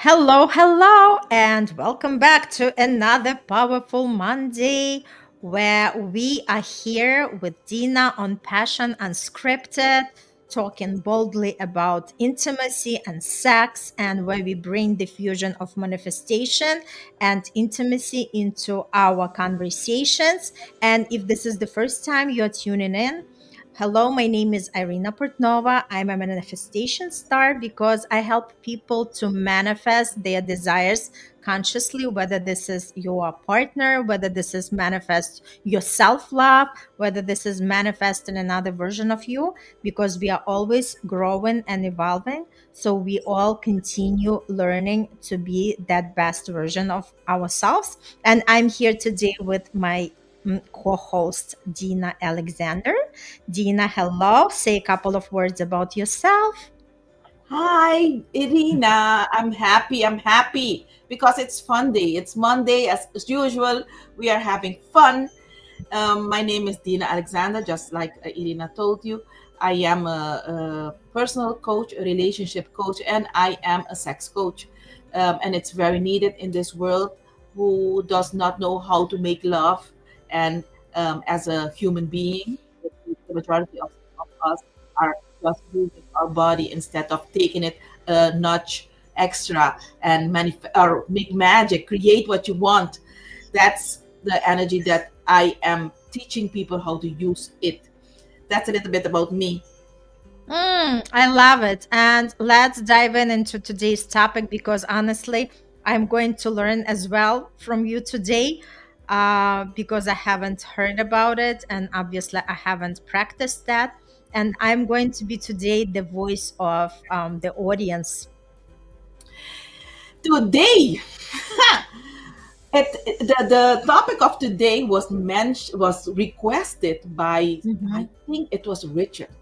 Hello, hello, and welcome back to another powerful Monday where we are here with Dina on Passion Unscripted, talking boldly about intimacy and sex, and where we bring the fusion of manifestation and intimacy into our conversations. And if this is the first time you're tuning in, hello, my name is Irina Portnova. I'm a manifestation star because I help people to manifest their desires consciously, whether this is your partner, whether this is manifest your self love, whether this is manifesting another version of you, because we are always growing and evolving. So we all continue learning to be that best version of ourselves. And I'm here today with my co-host Dina Alexander. Dina, hello. Say a couple of words about yourself. Hi, Irina. I'm happy. I'm happy because it's fun day. It's Monday as usual. We are having fun. My name is Dina Alexander, just like Irina told you. I am a personal coach, a relationship coach, and I am a sex coach. And it's very needed in this world who does not know how to make love. And as a human being, the majority of us are just using our body instead of taking it a notch extra and or make magic, create what you want. That's the energy that I am teaching people how to use it. That's a little bit about me. I love it. And let's dive into today's topic because honestly, I'm going to learn as well from you today because I haven't heard about it and obviously I haven't practiced that. And I'm going to be today the voice of the audience. Today, the topic of today was requested by, I Mhm. think it was Richard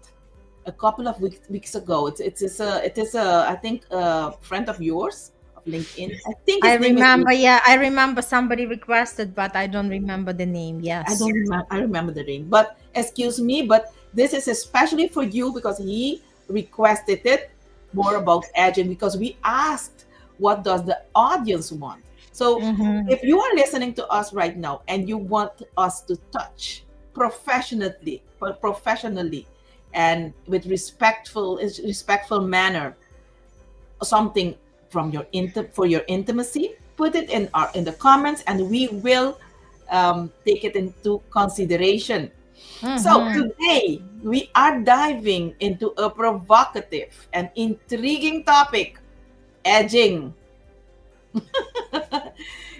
a couple of weeks ago. It is a I think a friend of yours of LinkedIn. I think I his name is remember, yeah, I remember somebody requested, but I don't remember the name. I Yes. don't remember. I remember the name, but excuse me, but this is especially for you because he requested it more about edging because we asked what does the audience want. So Mm-hmm. if you are listening to us right now and you want us to touch professionally, and with respectful manner, something from for your intimacy, put it in the comments, and we will take it into consideration. So Mm-hmm. today we are diving into a provocative and intriguing topic: edging.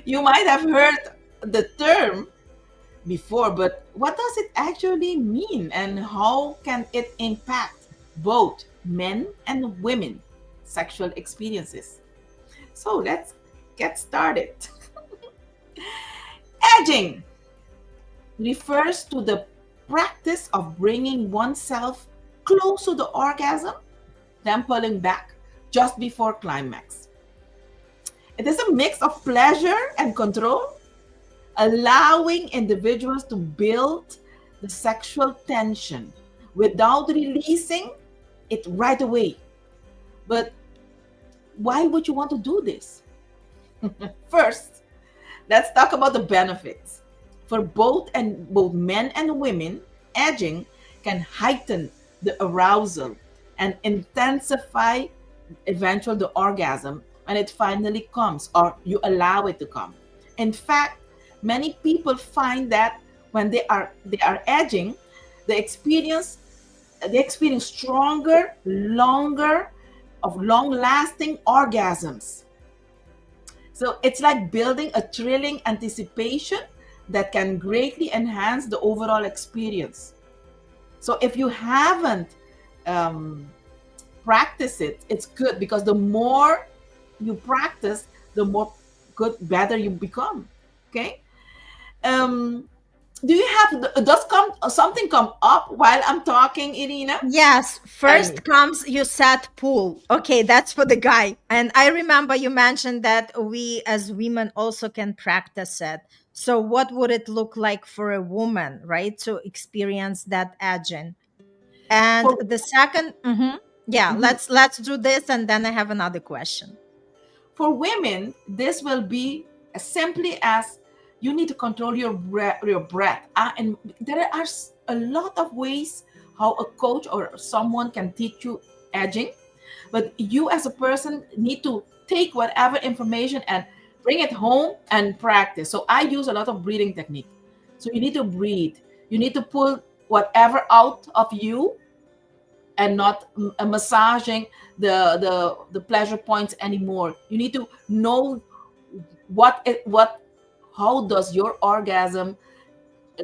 You might have heard the term before, but what does it actually mean, and how can it impact both men and women sexual experiences? So let's get started. Edging refers to the practice of bringing oneself close to the orgasm, then pulling back just before climax. It is a mix of pleasure and control, allowing individuals to build the sexual tension without releasing it right away. But why would you want to do this? First, let's talk about the benefits. For both men and women, edging can heighten the arousal and intensify eventual the orgasm when it finally comes or you allow it to come. In fact, many people find that when they are edging, they experience they experience stronger, longer, of long lasting orgasms. So it's like building a thrilling anticipation that can greatly enhance the overall experience. So if you haven't um, practiced it, it's good because the more you practice, the more better you become. Okay. Um, do you have does come something come up while I'm talking, Irina? Yes, Tell me. first comes you said pool. Okay, that's for the guy. And I remember you mentioned that we as women also can practice it. So what would it look like for a woman, right, to experience that edging? And For the second, yeah, mhm. let's do this and then I have another question. For women, this will be as simply as you need to control your breath. And there are a lot of ways how a coach or someone can teach you edging, but you as a person need to take whatever information and bring it home and practice. So I use a lot of breathing technique. So you need to breathe. You need to pull whatever out of you and not massaging the pleasure points anymore. You need to know what how does your orgasm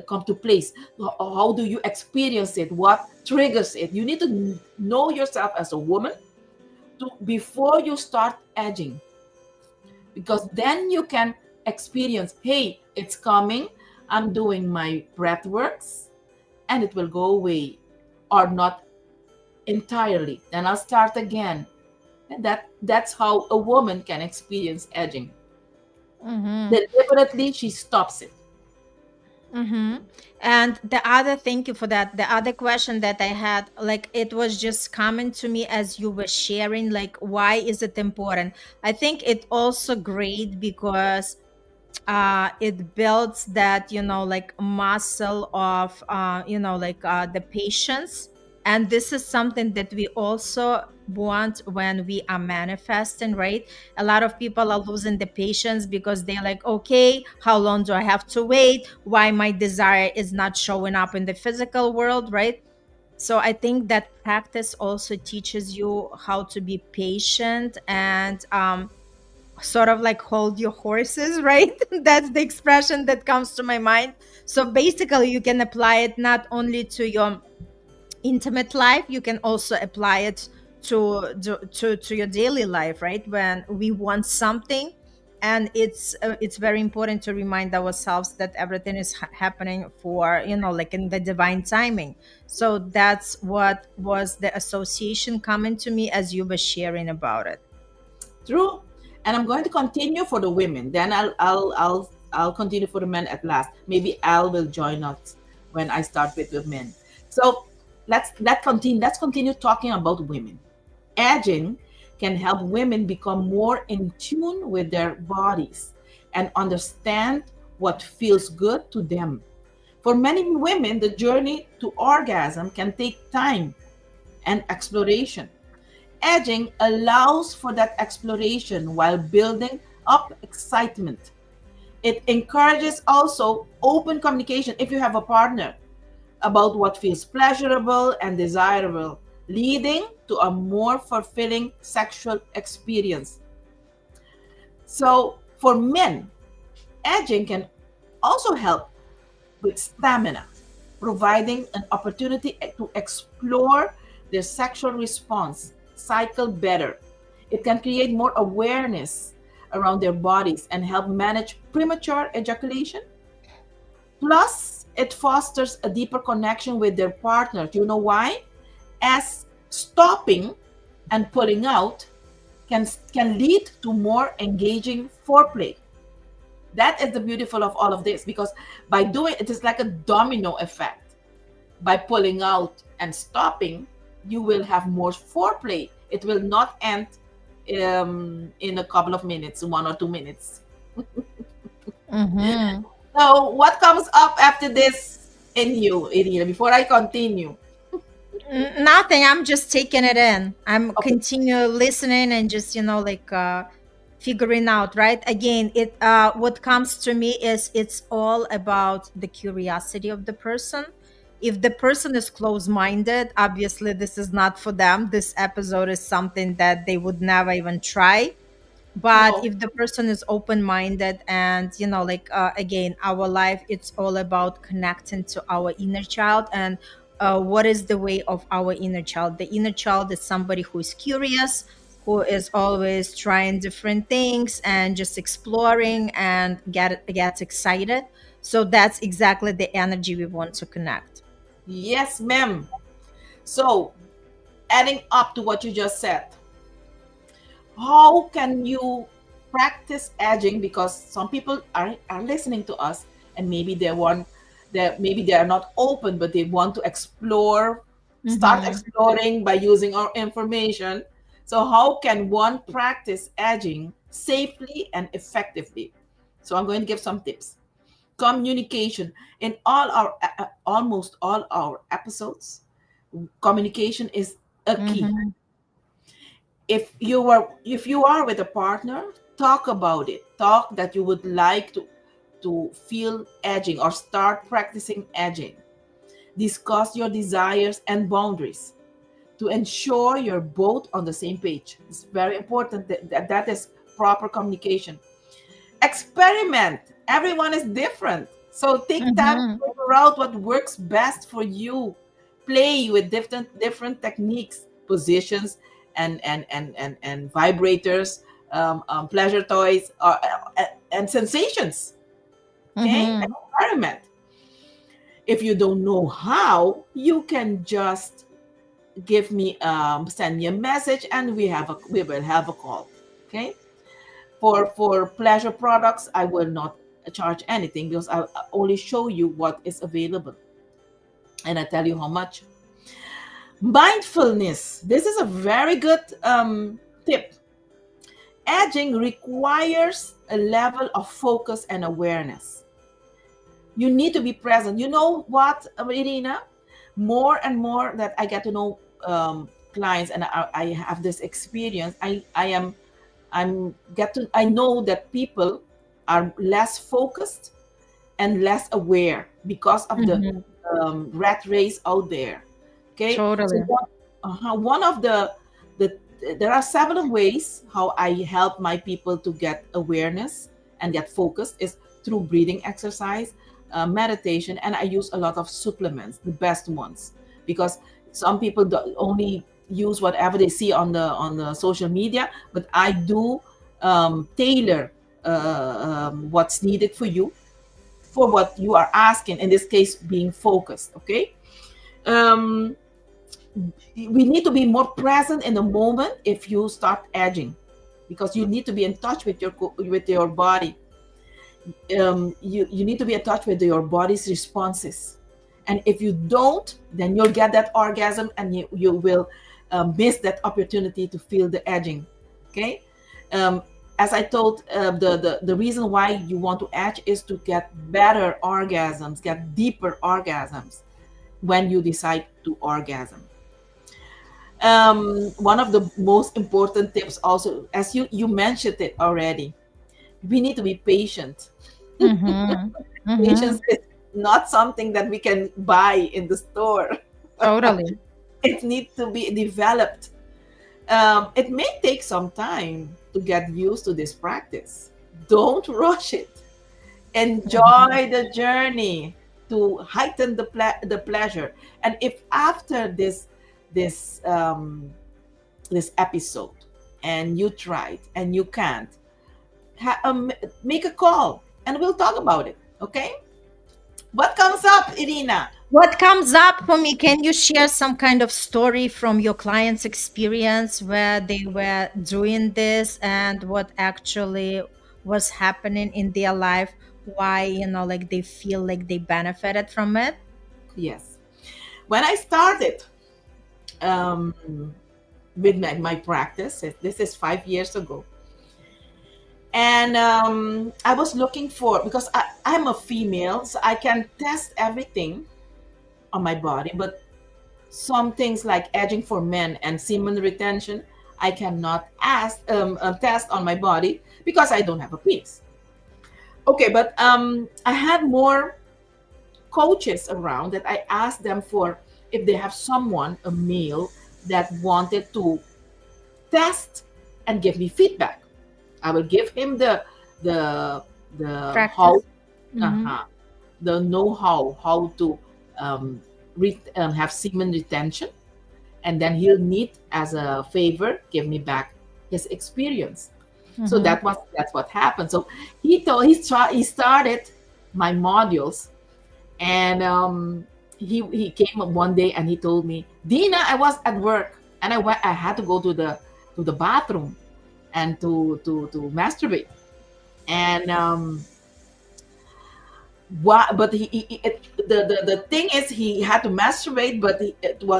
come to place. How do you experience it? What triggers it? You need to know yourself as a woman before you start edging, because then you can experience, hey, it's coming, I'm doing my breath works, and it will go away, or not entirely, then I'll start again. And that's how a woman can experience edging. Deliberately she stops it. Mm-hmm. And the other, thank you for that. The other question that I had, like, it was just coming to me as you were sharing, like, why is it important? I think it also great because it builds that, like muscle of, like the patience. And this is something that we also want when we are manifesting, right? A lot of people are losing the patience because they're like, okay, how long do I have to wait? Why my desire is not showing up in the physical world, right? So I think that practice also teaches you how to be patient and sort of like hold your horses, right? That's the expression that comes to my mind. So basically you can apply it not only to your intimate life, you can also apply it to your daily life, right? When we want something, and it's very important to remind ourselves that everything is happening for, like in the divine timing. So that's what was the association coming to me as you were sharing about it. True. And I'm going to continue for the women. Then I'll continue for the men at last. Maybe Al will join us when I start with the men. So let's continue talking about women. Edging can help women become more in tune with their bodies and understand what feels good to them. For many women, the journey to orgasm can take time and exploration. Edging allows for that exploration while building up excitement. It encourages also open communication if you have a partner about what feels pleasurable and desirable, leading to a more fulfilling sexual experience. So, for men, edging can also help with stamina, providing an opportunity to explore their sexual response cycle better. It can create more awareness around their bodies and help manage premature ejaculation. Plus, it fosters a deeper connection with their partner. Do you know why? As stopping and pulling out can lead to more engaging foreplay. That is the beautiful of all of this, because by doing it is like a domino effect. By pulling out and stopping, you will have more foreplay. It will not end in a couple of minutes, 1 or 2 minutes. Mm-hmm. So, what comes up after this in you, Irina, before I continue? Nothing. I'm just taking it in. I'm Okay. continue listening and just, like figuring out, right? Again, it what comes to me is it's all about the curiosity of the person. If the person is close-minded, obviously this is not for them. This episode is something that they would never even try. But No. if the person is open-minded and, like again, our life, it's all about connecting to our inner child. And what is the way of our inner child? The inner child is somebody who is curious, who is always trying different things and just exploring and gets excited. So that's exactly the energy we want to connect. Yes, ma'am. So, adding up to what you just said, how can you practice edging? Because some people are listening to us, and maybe maybe they are not open, but they want to explore, start exploring by using our information. So how can one practice edging safely and effectively. So I'm going to give some tips. Communication. In all our almost all our episodes, communication is a key. Mm-hmm. If you are with a partner, talk about it. Talk that you would like to feel edging or start practicing edging. Discuss your desires and boundaries to ensure you're both on the same page. It's very important that is proper communication. Experiment. Everyone is different. So take time to Mm-hmm. figure out what works best for you. Play with different techniques, positions, and vibrators, pleasure toys, and sensations. Okay, Mm-hmm. experiment. If you don't know how, you can just send me a message, and we will have a call. Okay. For pleasure products, I will not charge anything because I only show you what is available, and I tell you how much. Mindfulness. This is a very good tip. Edging requires a level of focus and awareness. You need to be present. You know what, Irina? More and more that I get to know clients, and I have this experience. I know that people are less focused and less aware because of the Mm-hmm. rat race out there. Okay, so Totally. one of the there are several ways how I help my people to get awareness and get focused is through breathing exercise, meditation, and I use a lot of supplements, the best ones, because some people only use whatever they see on the social media, but I do tailor what's needed for you, for what you are asking. In this case, being focused. Okay. Um, we need to be more present in the moment if you start edging, because you need to be in touch with your body. You need to be in touch with your body's responses, and if you don't, then you'll get that orgasm, and you will miss that opportunity to feel the edging. Okay. um, as I told, the reason why you want to edge is to get better orgasms, get deeper orgasms when you decide to orgasm. One of the most important tips also, as you mentioned it already, we need to be patient. Mm-hmm. Mm-hmm. Patience is not something that we can buy in the store. Totally. It needs to be developed. It may take some time to get used to this practice. Don't rush it. Mm-hmm. Enjoy the journey to heighten the pleasure. And if after this this episode and you tried and you can't, make a call and we'll talk about it. Okay? What comes up, Irina? What comes up for me? Can you share some kind of story from your client's experience where they were doing this and what actually was happening in their life? Why, like they feel like they benefited from it? Yes. When I started um, with my practice, this is 5 years ago, and I was looking for, because I'm a female, so I can test everything on my body, but some things like edging for men and semen retention, I cannot test on my body because I don't have a penis. Okay, but I had more coaches around that I asked them for if they have someone, a male, that wanted to test and give me feedback. I will give him the the how, Practice. Mm-hmm. uh-huh, the know-how, how to um, have semen retention, and then he'll need, as a favor, give me back his experience. So Mm-hmm. that's what happened. So he started my modules, and he came up one day and he told me, Dina, I was at work and I had to go to the bathroom and to masturbate, and but the thing is, he had to masturbate, but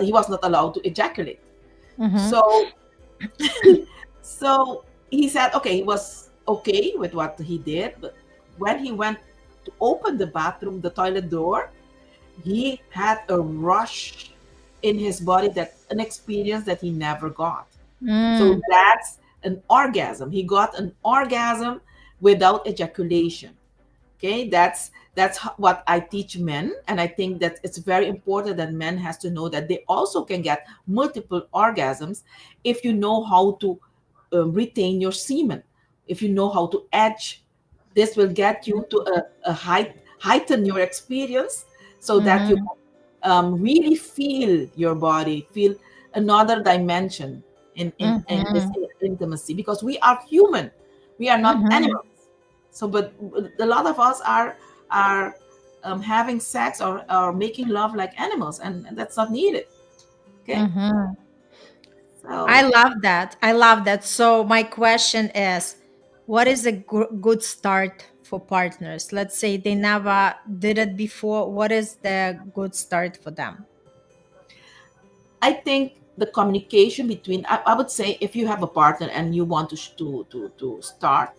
he was not allowed to ejaculate. Mm-hmm. So so he said, okay, he was okay with what he did, but when he went to open the bathroom, the toilet door, he had a rush in his body, that an experience that he never got. So Mm, that's an orgasm. He got an orgasm without ejaculation. Okay, that's what I teach men, and I think that it's very important that men has to know that they also can get multiple orgasms if you know how to retain your semen, if you know how to edge. This will get you to a heighten your experience, so that you mhm, really feel your body, feel another dimension in this mhm, intimacy, because we are human, we are not mhm, animals. So, but a lot of us are having sex, or making love like animals, and that's not needed. Okay, mhm. I so love that. I love that. So my question is, what is a good start for partners? Let's say they never did it before. What is the good start for them? I think the communication between, I would say, if you have a partner and you want to start,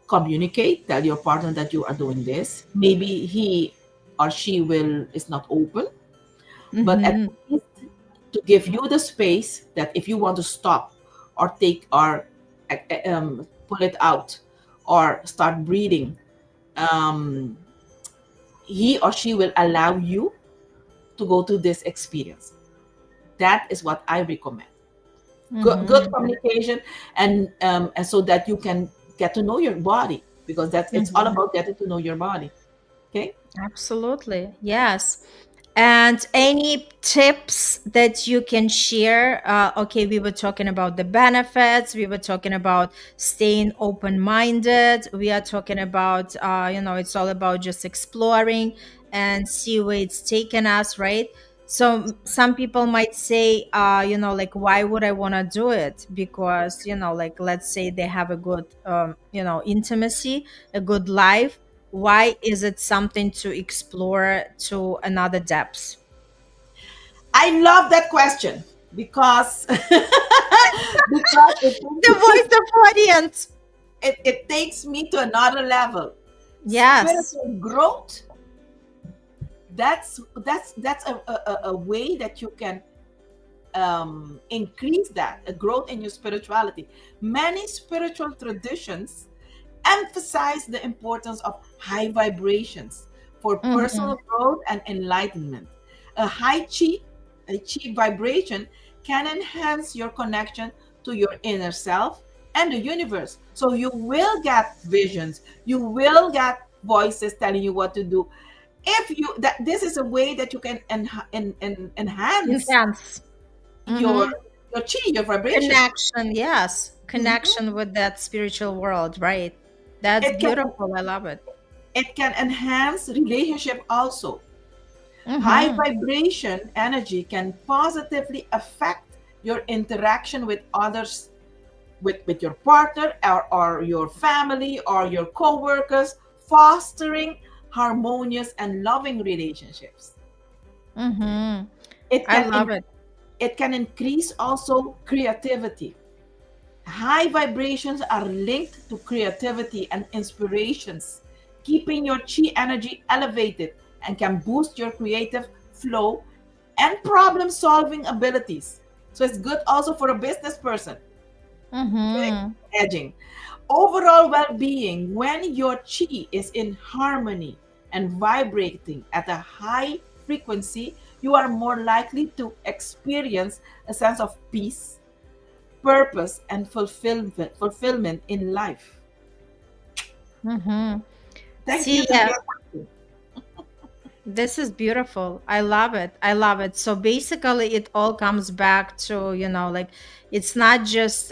communicate, tell your partner that you are doing this. Maybe he or she will is not open, but at Mm-hmm. least to give you the space that if you want to stop, or take, or pull it out, or start breathing, um, he or she will allow you to go to this experience. That is what I recommend. Good Mm-hmm. communication, and so that you can get to know your body, because that's it's all Mm-hmm. about getting to know your body. Okay. Absolutely. Yes. And any tips that you can share? Okay, we were talking about the benefits. We were talking about staying open minded. We are talking about, it's all about just exploring and see where it's taken us, right? So some people might say, like, why would I want to do it? Because, like, let's say they have a good, intimacy, a good life. Why is it something to explore to another depths? I love that question, because because The voice of audience. it takes me to another level. Yes. Spiritual growth, that's a way that you can increase that, a growth in your spirituality. Many spiritual traditions emphasize the importance of high vibrations for Mm-hmm. personal growth and enlightenment. A a chi vibration can enhance your connection to your inner self and the universe. So you will get visions, you will get voices telling you what to do. If you that This is a way that you can enhance Intense. your Mm-hmm. chi, your vibration. Connection. Yes. Mhm. Connection with that spiritual world, right? That's It can beautiful. I love it. enhance relationship also. High Mm-hmm. vibration energy can positively affect your interaction with others, with your partner, or your family, or your co-workers, fostering harmonious and loving relationships. Mm-hmm. It I can love it. it can increase also creativity. High vibrations are linked to creativity and inspirations, keeping your chi energy elevated, and can boost your creative flow and problem solving abilities. So it's good also for a business person. Okay? Mm-hmm. Edging. Overall well being, when your chi is in harmony and vibrating at a high frequency, you are more likely to experience a sense of peace, purpose, and fulfillment in life. Mm-hmm. Thank you See, to yeah, your question. this is beautiful. I love it. I love it. So basically, it all comes back to, like, it's not just,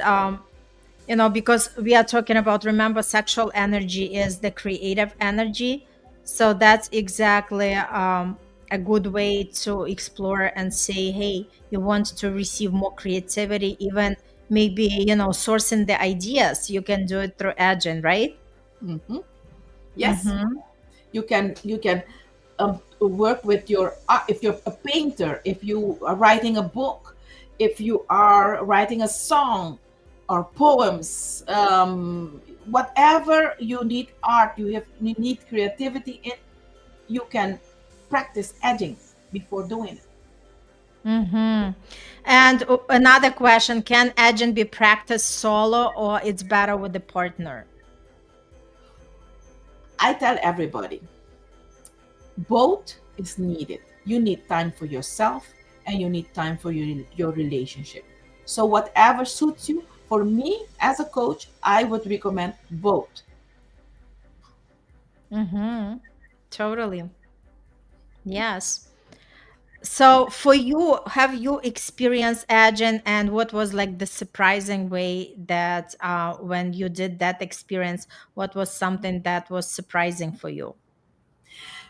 because we are talking about, remember, sexual energy is the creative energy. So that's exactly a good way to explore and say, hey, you want to receive more creativity, even maybe, sourcing the ideas. You can do it through agent, right? Mhm. Yes, Mm-hmm. you can work with your art. If you're a painter, if you are writing a book, if you are writing a song, or poems, whatever you need art, you need creativity in, you can practice edging before doing it. Mm-hmm. And another question, can edging be practiced solo or it's better with a partner? I tell everybody, both is needed. You need time for yourself and you need time for your relationship. So whatever suits you. For me as a coach, I would recommend both. Mm-hmm. Totally. Yes. So for you, have you experienced edging, and what was like the surprising way that when you did that experience, what was something that was surprising for you?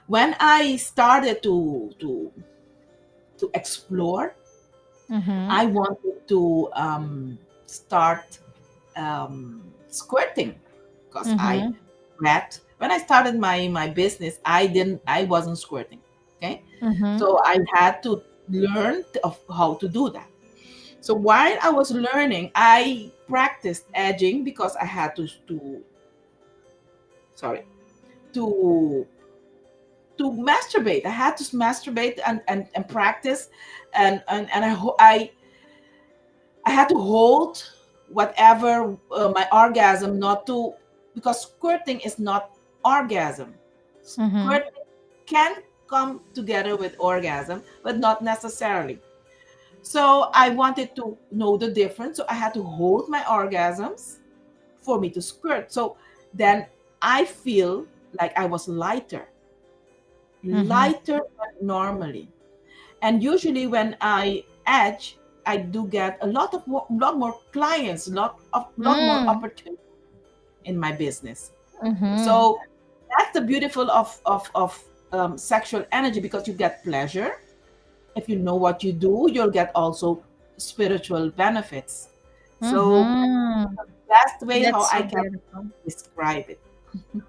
When I started to explore, Mm-hmm. I wanted to start squirting because I Mm-hmm. read when I started my business, I wasn't squirting. Okay, Mm-hmm. so I had to learn of how to do that. So while I was learning, I practiced edging because I had to sorry to masturbate. I had to masturbate and practice, and I had to hold whatever my orgasm, not to, because squirting is not orgasm. Mm-hmm. Squirting can come together with orgasm, but not necessarily. So I wanted to know the difference. So I had to hold my orgasms for me to squirt. So then I feel like I was lighter, Mm-hmm. lighter than normally. And usually when I edge, I do get a lot more clients, lot more Mm-hmm. opportunities in my business. Mm-hmm. So that's the beautiful of sexual energy, because you get pleasure. If you know what you do, you'll get also spiritual benefits. So Mm-hmm. that's the way how That's I so can beautiful. describe it.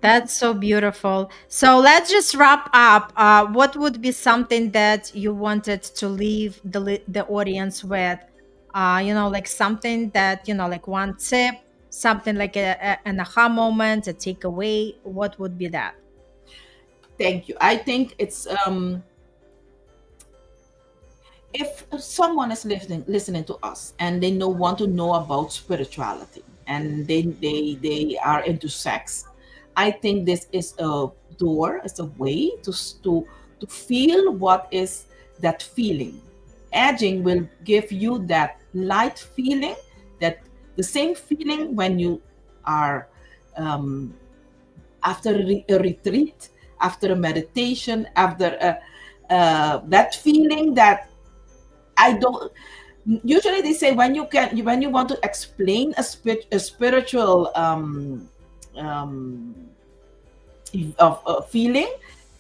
That's so beautiful. So let's just wrap up. What would be something that you wanted to leave the audience with? Like something that, like one tip, something like an aha moment, a takeaway. What would be that? Thank you. I think it's if someone is listening to us and they know want to know about spirituality and they are into sex, I think this is a door, it's a way to feel what is that feeling. Edging will give you that light feeling, that the same feeling when you are um, after a retreat, after a meditation, after that feeling that I don't. Usually, they say when you want to explain a spiritual um, of a feeling,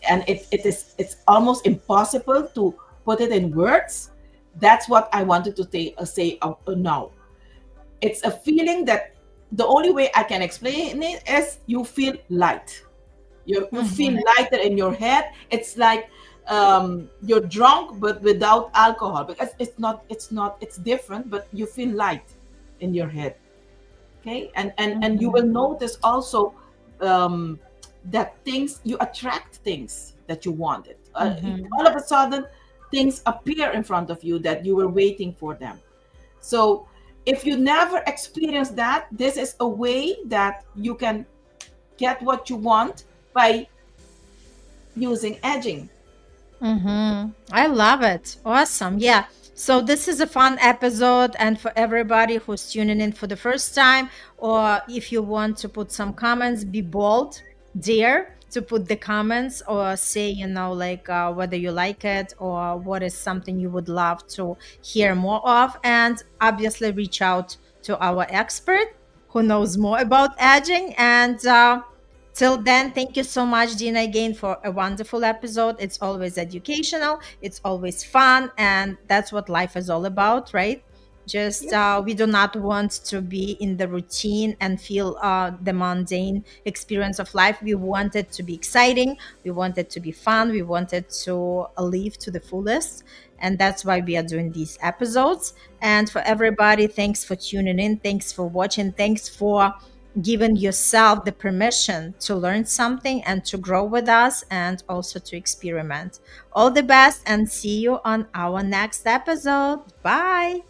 and it's almost impossible to put it in words. That's what I wanted to say now. It's a feeling that the only way I can explain it is you feel light. You feel Mm-hmm. lighter in your head. It's like you're drunk but without alcohol, because it's different, but you feel light in your head. Okay, and you will Mm-hmm. notice also um, that things, you attract things that you wanted. Mm-hmm. All of a sudden, things appear in front of you that you were waiting for them. So if you never experience that, this is a way that you can get what you want by using edging. Mm-hmm. I love it. Awesome. Yeah. So this is a fun episode, and for everybody who's tuning in for the first time, or if you want to put some comments, be bold, dare to put the comments, or say, like whether you like it or what is something you would love to hear more of, and obviously reach out to our expert who knows more about edging. And till then, thank you so much, Dina, again for a wonderful episode. It's always educational, it's always fun, and that's what life is all about, right? Just Yep. we do not want to be in the routine and feel the mundane experience of life. We want it to be exciting. We want it to be fun. We want it to live to the fullest. And that's why we are doing these episodes. And for everybody, thanks for tuning in. Thanks for watching. Thanks for giving yourself the permission to learn something and to grow with us and also to experiment. All the best and see you on our next episode. Bye.